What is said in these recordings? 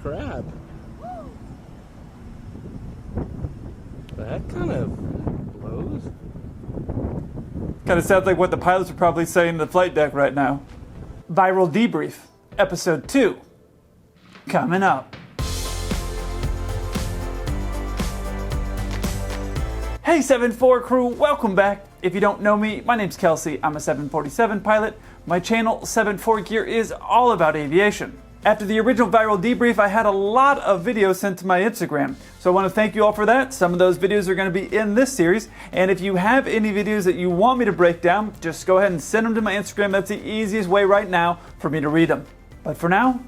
crap. That kind of blows. Kind of sounds like what the pilots are probably saying in the flight deck right now. Viral Debrief, Episode 2, coming up. Hey 7-4 crew, welcome back. If you don't know me, my name's Kelsey. I'm a 747 pilot. My channel, 7-4 Gear, is all about aviation. After the original Viral Debrief, I had a lot of videos sent to my Instagram. So I want to thank you all for that. Some of those videos are going to be in this series. And if you have any videos that you want me to break down, just go ahead and send them to my Instagram. That's the easiest way right now for me to read them. But for now,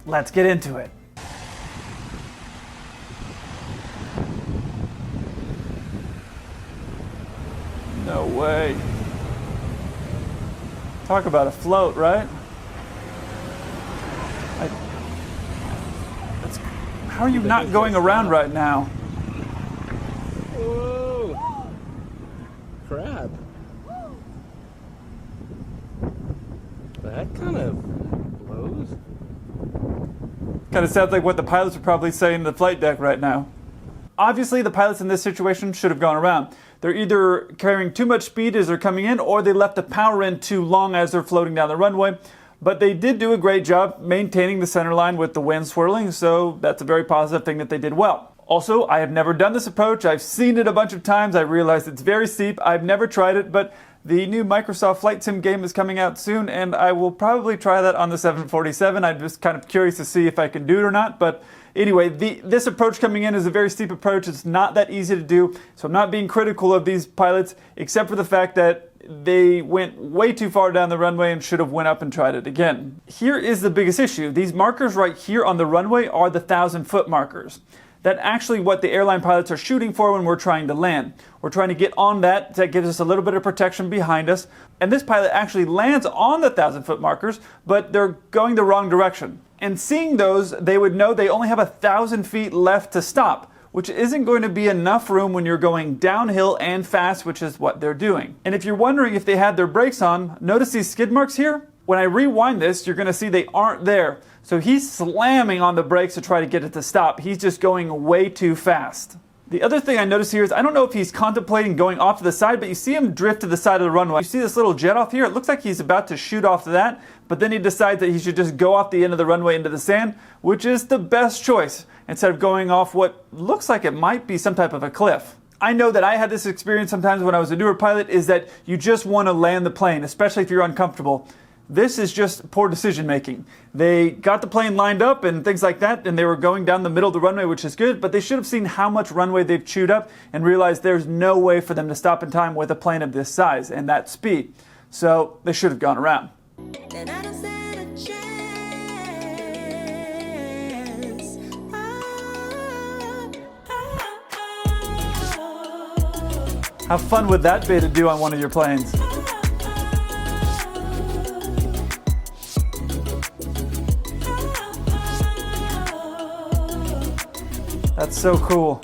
let's get into it. No way. Talk about a float, right? How are you not going around right now? Whoa! Crap. That kind of blows. Kind of sounds like what the pilots are probably saying in the flight deck right now. Obviously, the pilots in this situation should have gone around. They're either carrying too much speed as they're coming in, or they left the power in too long as they're floating down the runway. But they did do a great job maintaining the center line with the wind swirling, so that's a very positive thing that they did well. Also, I have never done this approach. I've seen it a bunch of times. I realize it's very steep. I've never tried it, but the new Microsoft Flight Sim game is coming out soon, and I will probably try that on the 747. I'm just kind of curious to see if I can do it or not, but anyway, this approach coming in is a very steep approach. It's not that easy to do, so I'm not being critical of these pilots, except for the fact that they went way too far down the runway and should have went up and tried it again. Here is the biggest issue. These markers right here on the runway are the 1,000-foot markers. That's actually what the airline pilots are shooting for when we're trying to land. We're trying to get on that. That gives us a little bit of protection behind us. And this pilot actually lands on the 1,000-foot markers, but they're going the wrong direction. And seeing those, they would know they only have 1,000 feet left to stop, which isn't going to be enough room when you're going downhill and fast, which is what they're doing. And if you're wondering if they had their brakes on, notice these skid marks here? When I rewind this, you're gonna see they aren't there. So he's slamming on the brakes to try to get it to stop. He's just going way too fast. The other thing I notice here is, I don't know if he's contemplating going off to the side, but you see him drift to the side of the runway. You see this little jet off here? It looks like he's about to shoot off to that, but then he decides that he should just go off the end of the runway into the sand, which is the best choice, instead of going off what looks like it might be some type of a cliff. I know that I had this experience sometimes when I was a newer pilot, is that you just want to land the plane, especially if you're uncomfortable. This is just poor decision making. They got the plane lined up and things like that, and they were going down the middle of the runway, which is good, but they should have seen how much runway they've chewed up and realized there's no way for them to stop in time with a plane of this size and that speed. So they should have gone around. How fun would that be to do on one of your planes? That's so cool.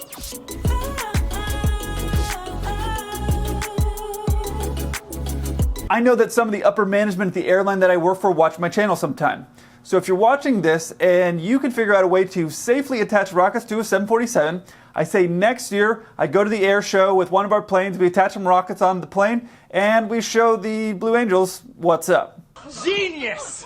I know that some of the upper management at the airline that I work for watch my channel sometime. So if you're watching this and you can figure out a way to safely attach rockets to a 747, I say next year I go to the air show with one of our planes, we attach some rockets on the plane, and we show the Blue Angels what's up. Genius!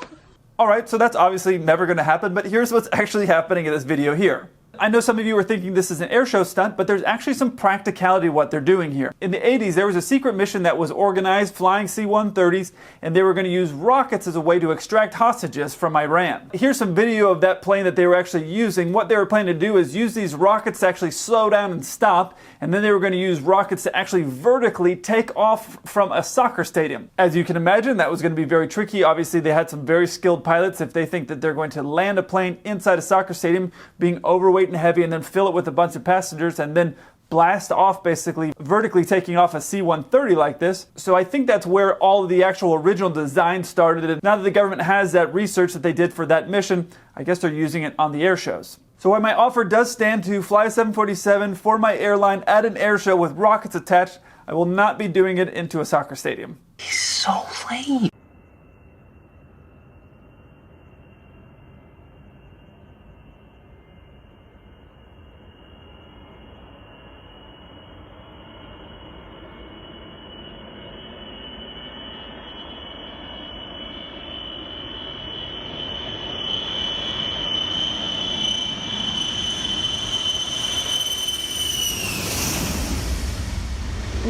Alright, so that's obviously never going to happen, but here's what's actually happening in this video here. I know some of you are thinking this is an air show stunt, but there's actually some practicality to what they're doing here. In the 80s, there was a secret mission that was organized flying C-130s, and they were going to use rockets as a way to extract hostages from Iran. Here's some video of that plane that they were actually using. What they were planning to do is use these rockets to actually slow down and stop, and then they were going to use rockets to actually vertically take off from a soccer stadium. As you can imagine, that was going to be very tricky. Obviously, they had some very skilled pilots. If they think that they're going to land a plane inside a soccer stadium, being overweight and heavy, and then fill it with a bunch of passengers and then blast off, basically vertically taking off a C-130 like this. So I think that's where all of the actual original design started. And now that the government has that research that they did for that mission, I guess they're using it on the air shows. So while my offer does stand to fly a 747 for my airline at an air show with rockets attached, I will not be doing it into a soccer stadium. He's so lame.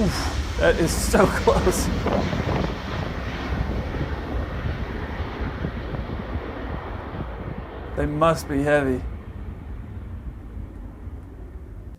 Oof, that is so close. They must be heavy.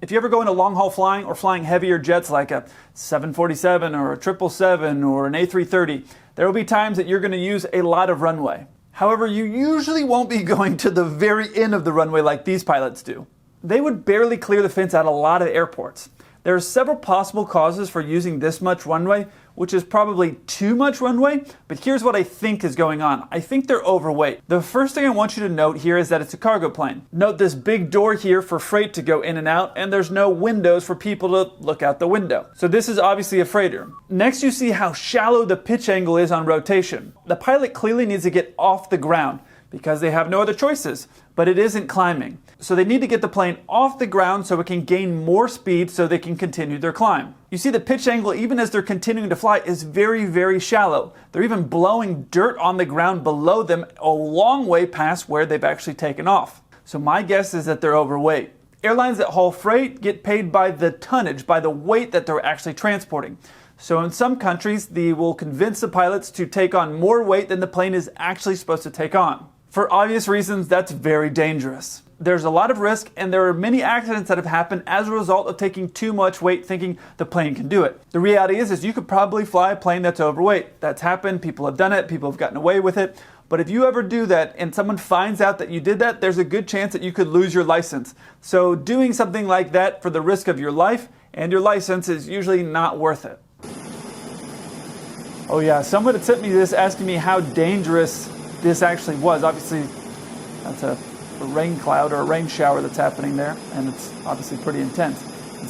If you ever go into long-haul flying or flying heavier jets like a 747 or a 777 or an A330, there will be times that you're going to use a lot of runway. However, you usually won't be going to the very end of the runway like these pilots do. They would barely clear the fence at a lot of airports. There are several possible causes for using this much runway, which is probably too much runway, but here's what I think is going on. I think they're overweight. The first thing I want you to note here is that it's a cargo plane. Note this big door here for freight to go in and out, and there's no windows for people to look out the window. So this is obviously a freighter. Next, you see how shallow the pitch angle is on rotation. The pilot clearly needs to get off the ground because they have no other choices, but it isn't climbing. So they need to get the plane off the ground so it can gain more speed so they can continue their climb. You see the pitch angle, even as they're continuing to fly, is very, very shallow. They're even blowing dirt on the ground below them a long way past where they've actually taken off. So my guess is that they're overweight. Airlines that haul freight get paid by the tonnage, by the weight that they're actually transporting. So in some countries, they will convince the pilots to take on more weight than the plane is actually supposed to take on. For obvious reasons, that's very dangerous. There's a lot of risk, and there are many accidents that have happened as a result of taking too much weight thinking the plane can do it. The reality is you could probably fly a plane that's overweight. That's happened, people have done it, people have gotten away with it. But if you ever do that and someone finds out that you did that, there's a good chance that you could lose your license. So doing something like that for the risk of your life and your license is usually not worth it. Oh yeah, someone had sent me this asking me how dangerous this actually was. Obviously, that's a rain cloud or a rain shower that's happening there, and it's obviously pretty intense.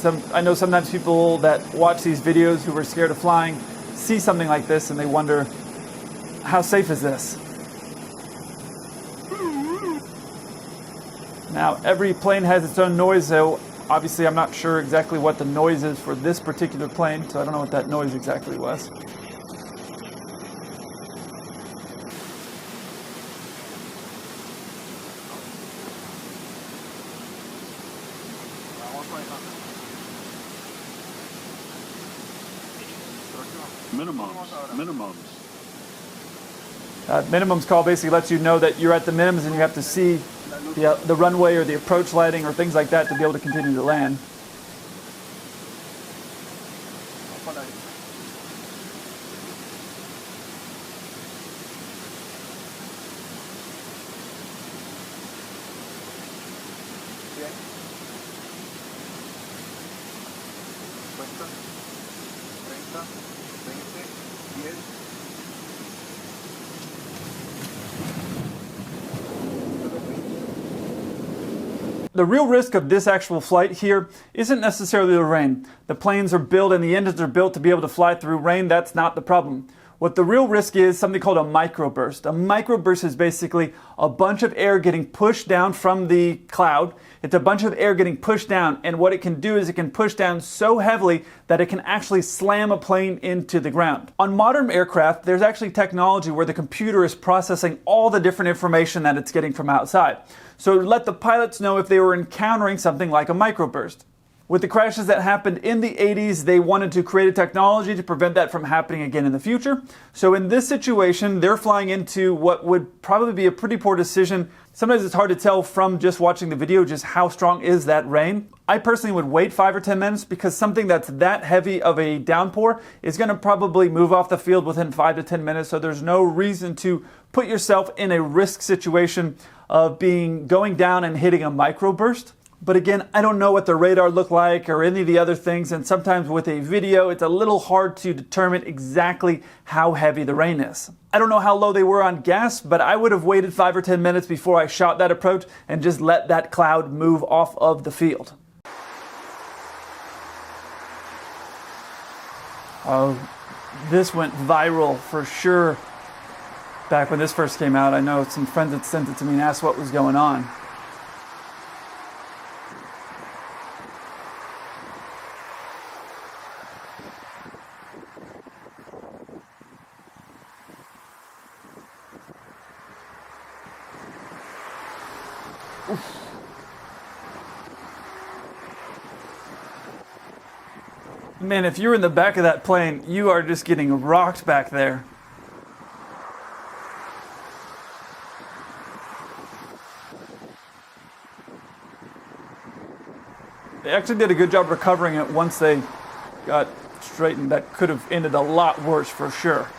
And I know sometimes people that watch these videos who are scared of flying see something like this and they wonder, how safe is this? Now, every plane has its own noise, so obviously I'm not sure exactly what the noise is for this particular plane, so I don't know what that noise exactly was. Minimums. Minimums call basically lets you know that you're at the minimums and you have to see the runway or the approach lighting or things like that to be able to continue to land. The real risk of this actual flight here isn't necessarily the rain. The planes are built and the engines are built to be able to fly through rain. That's not the problem. What the real risk is something called a microburst. A microburst is basically a bunch of air getting pushed down from the cloud. It's a bunch of air getting pushed down, and what it can do is it can push down so heavily that it can actually slam a plane into the ground. On modern aircraft, there's actually technology where the computer is processing all the different information that it's getting from outside. So to let the pilots know if they were encountering something like a microburst. With the crashes that happened in the 80s, they wanted to create a technology to prevent that from happening again in the future. So in this situation, they're flying into what would probably be a pretty poor decision. Sometimes it's hard to tell from just watching the video just how strong is that rain. I personally would wait 5 or 10 minutes because something that's that heavy of a downpour is going to probably move off the field within 5 to 10 minutes. So there's no reason to put yourself in a risk situation of going down and hitting a microburst. But again, I don't know what the radar looked like or any of the other things, and sometimes with a video, it's a little hard to determine exactly how heavy the rain is. I don't know how low they were on gas, but I would have waited 5 or 10 minutes before I shot that approach and just let that cloud move off of the field. Oh, this went viral for sure. Back when this first came out, I know some friends had sent it to me and asked what was going on. Man, if you're in the back of that plane, you are just getting rocked back there. They actually did a good job recovering it once they got straightened. That could have ended a lot worse for sure.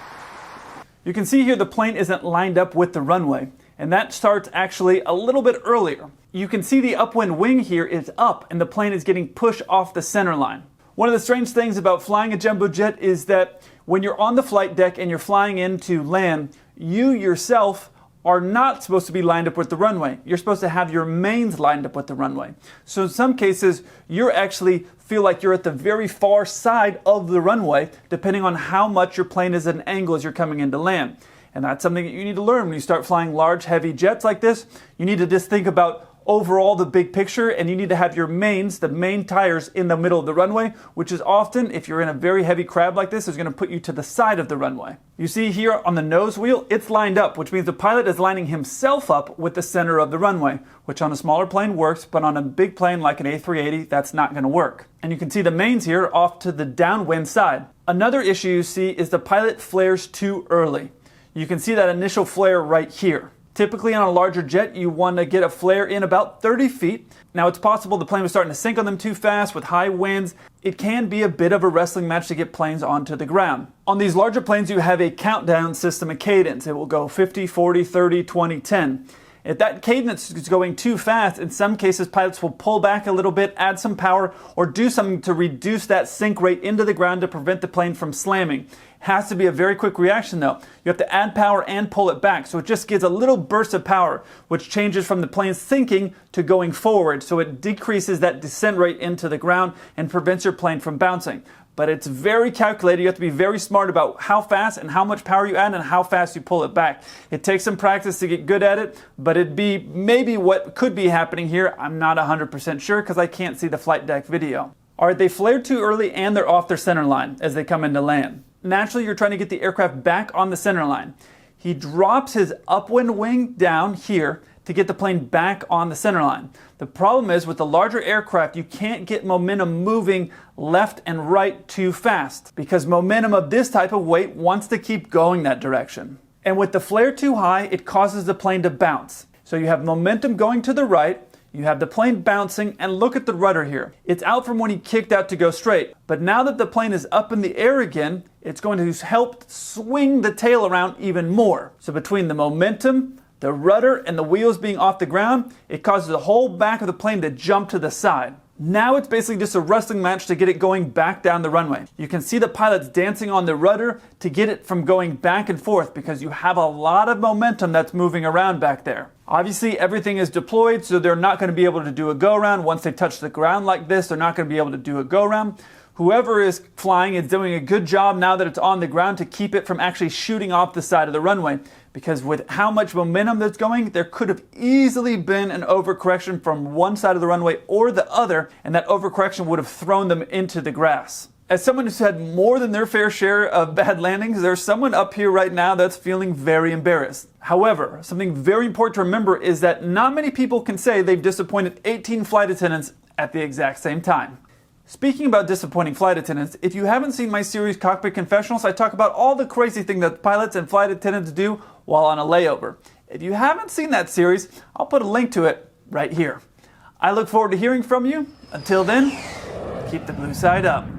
You can see here the plane isn't lined up with the runway, and that starts actually a little bit earlier. You can see the upwind wing here is up and the plane is getting pushed off the center line. One of the strange things about flying a jumbo jet is that when you're on the flight deck and you're flying in to land, you yourself are not supposed to be lined up with the runway. You're supposed to have your mains lined up with the runway. So in some cases, you actually feel like you're at the very far side of the runway, depending on how much your plane is at an angle as you're coming in to land. And that's something that you need to learn when you start flying large, heavy jets like this. You need to just think about overall the big picture, and you need to have your mains, the main tires, in the middle of the runway, which is often, if you're in a very heavy crab like this, is going to put you to the side of the runway. You see here on the nose wheel, it's lined up, which means the pilot is lining himself up with the center of the runway, which on a smaller plane works, but on a big plane like an A380, that's not going to work. And you can see the mains here off to the downwind side. Another issue you see is the pilot flares too early. You can see that initial flare right here. Typically on a larger jet, you want to get a flare in about 30 feet. Now it's possible the plane was starting to sink on them too fast with high winds. It can be a bit of a wrestling match to get planes onto the ground. On these larger planes, you have a countdown system, a cadence. It will go 50, 40, 30, 20, 10. If that cadence is going too fast, in some cases pilots will pull back a little bit, add some power, or do something to reduce that sink rate into the ground to prevent the plane from slamming. Has to be a very quick reaction though. You have to add power and pull it back, so it just gives a little burst of power, which changes from the plane sinking to going forward, so it decreases that descent rate into the ground and prevents your plane from bouncing. But it's very calculated. You have to be very smart about how fast and how much power you add and how fast you pull it back. It takes some practice to get good at it, but it'd be maybe what could be happening here. I'm not 100% sure because I can't see the flight deck video. All right, they flared too early and they're off their center line as they come into land. Naturally, you're trying to get the aircraft back on the center line. He drops his upwind wing down here to get the plane back on the center line. The problem is with the larger aircraft, you can't get momentum moving left and right too fast because momentum of this type of weight wants to keep going that direction. And with the flare too high, it causes the plane to bounce. So you have momentum going to the right, you have the plane bouncing, and look at the rudder here. It's out from when he kicked out to go straight. But now that the plane is up in the air again, it's going to help swing the tail around even more. So between the momentum, the rudder, and the wheels being off the ground, it causes the whole back of the plane to jump to the side. Now it's basically just a wrestling match to get it going back down the runway. You can see the pilots dancing on the rudder to get it from going back and forth because you have a lot of momentum that's moving around back there. Obviously everything is deployed, so they're not going to be able to do a go-around. Once they touch the ground like this, they're not going to be able to do a go-around. Whoever is flying is doing a good job now that it's on the ground to keep it from actually shooting off the side of the runway. Because with how much momentum that's going, there could have easily been an overcorrection from one side of the runway or the other, and that overcorrection would have thrown them into the grass. As someone who's had more than their fair share of bad landings, there's someone up here right now that's feeling very embarrassed. However, something very important to remember is that not many people can say they've disappointed 18 flight attendants at the exact same time. Speaking about disappointing flight attendants, if you haven't seen my series Cockpit Confessionals, I talk about all the crazy things that pilots and flight attendants do while on a layover. If you haven't seen that series, I'll put a link to it right here. I look forward to hearing from you. Until then, keep the blue side up.